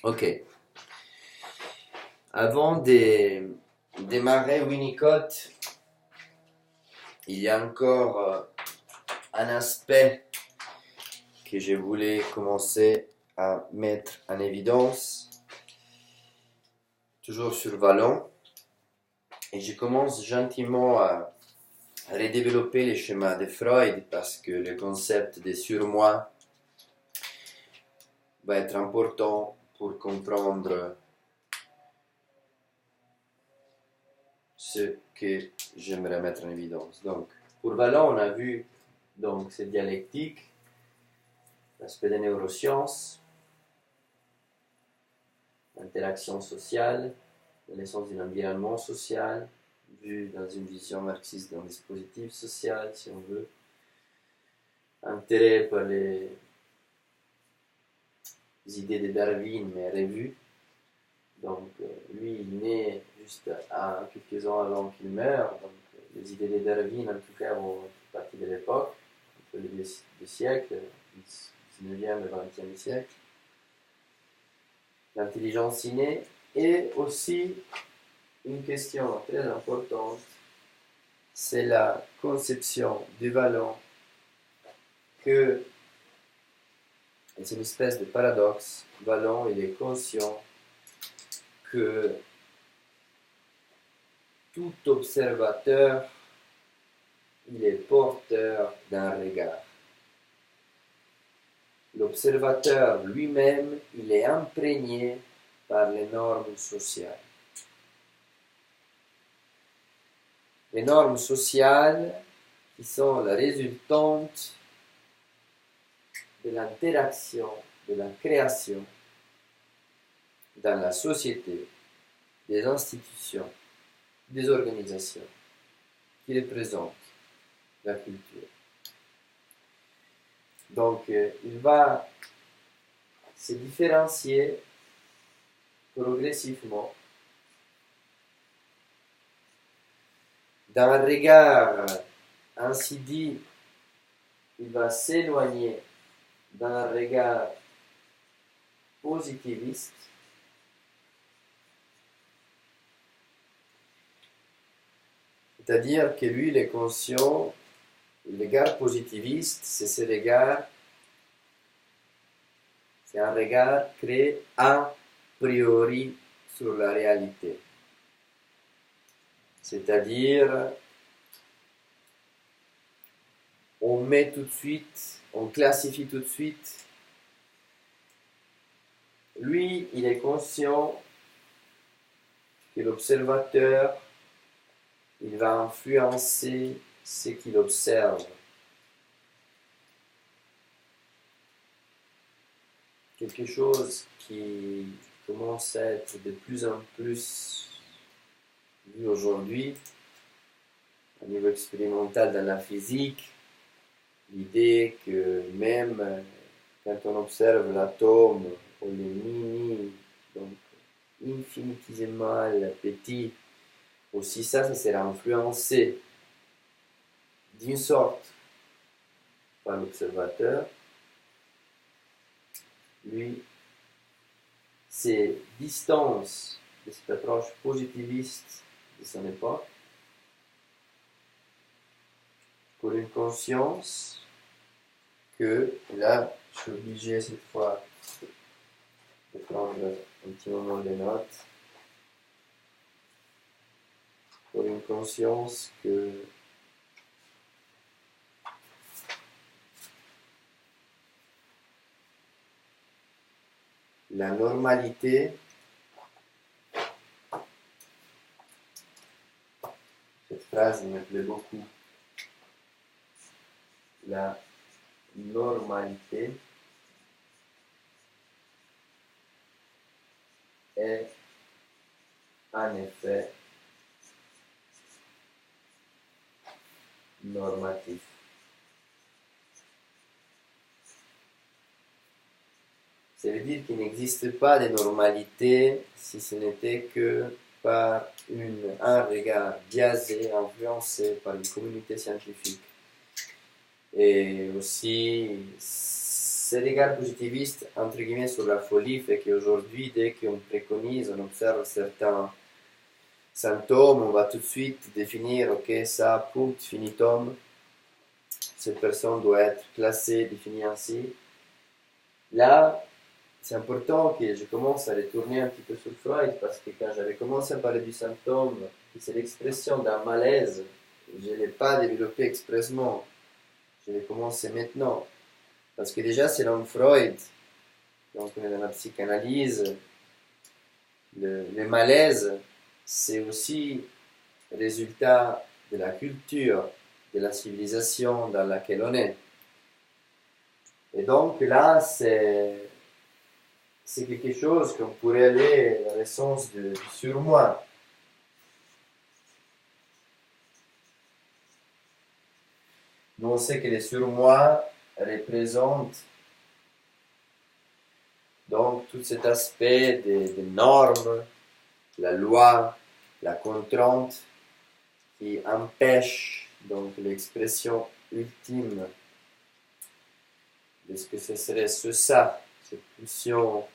Ok. Avant de démarrer Winnicott, il y a encore un aspect que je voulais commencer à mettre en évidence, toujours sur Vallon. Et je commence gentiment à redévelopper les schémas de Freud parce que le concept de surmoi va être important pour comprendre ce que j'aimerais mettre en évidence. Donc, pour Vallon, on a vu donc cette dialectique, l'aspect des neurosciences, l'interaction sociale, l'essence d'un environnement social, vu dans une vision marxiste d'un dispositif social, si on veut, intérêt par les idées de Darwin, mais revues. Donc, lui, il naît juste à quelques ans avant qu'il meure. Donc, les idées de Darwin, en tout cas, vont faire partie de l'époque, entre les deux siècles, le 19e et le 20e siècle. L'intelligence innée et aussi une question très importante, c'est la conception du Vallon que, et c'est une espèce de paradoxe, Vallon, il est conscient que tout observateur, il est porteur d'un regard. L'observateur lui-même, il est imprégné par les normes sociales. Les normes sociales qui sont la résultante de l'interaction, de la création dans la société, des institutions, des organisations qui représentent la culture. Donc, il va se différencier progressivement d'un regard, ainsi dit, il va s'éloigner d'un regard positiviste, c'est-à-dire que lui, il est conscient, le regard positiviste, c'est ce regard, c'est un regard créé a priori sur la réalité. C'est-à-dire, on met tout de suite, on classifie tout de suite. Lui, il est conscient que l'observateur, il va influencer ce qu'il observe. Quelque chose qui commence à être de plus en plus vu aujourd'hui, au niveau expérimental dans la physique, l'idée que même quand on observe l'atome ou les mini, donc infinitésimal petit, aussi ça sera influencé d'une sorte par l'observateur. Lui, ses distances de cette approche positiviste de son époque pour une conscience que, là, je suis obligé cette fois de prendre un petit moment de notes, pour une conscience que la normalité, cette phrase me plaît beaucoup, la normalité est en effet normatif. Ça veut dire qu'il n'existe pas de normalité si ce n'était que par un regard biaisé, influencé par une communauté scientifique. Et aussi, ce regard positiviste, entre guillemets, sur la folie fait qu'aujourd'hui, dès qu'on préconise, on observe certains symptômes, on va tout de suite définir, ok, ça, punct, finitum, cette personne doit être classée, définie ainsi. Là, c'est important que je commence à retourner un petit peu sur Freud, parce que quand j'avais commencé à parler du symptôme, c'est l'expression d'un malaise, je ne l'ai pas développé expressement, je vais commencer maintenant. Parce que déjà, selon Freud, donc on est dans la psychanalyse, le malaise, c'est aussi le résultat de la culture, de la civilisation dans laquelle on est. Et donc là, c'est quelque chose qu'on pourrait aller dans le sens du surmoi. Nous, on sait que le surmoi représente donc tout cet aspect des normes, la loi, la contrainte qui empêche donc l'expression ultime de ce que ce serait ça, cette pulsion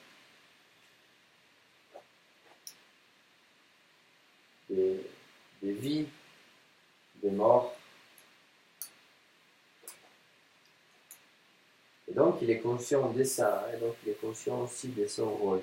de vie, de mort. Et donc il est conscient de ça, et donc il est conscient aussi de son rôle.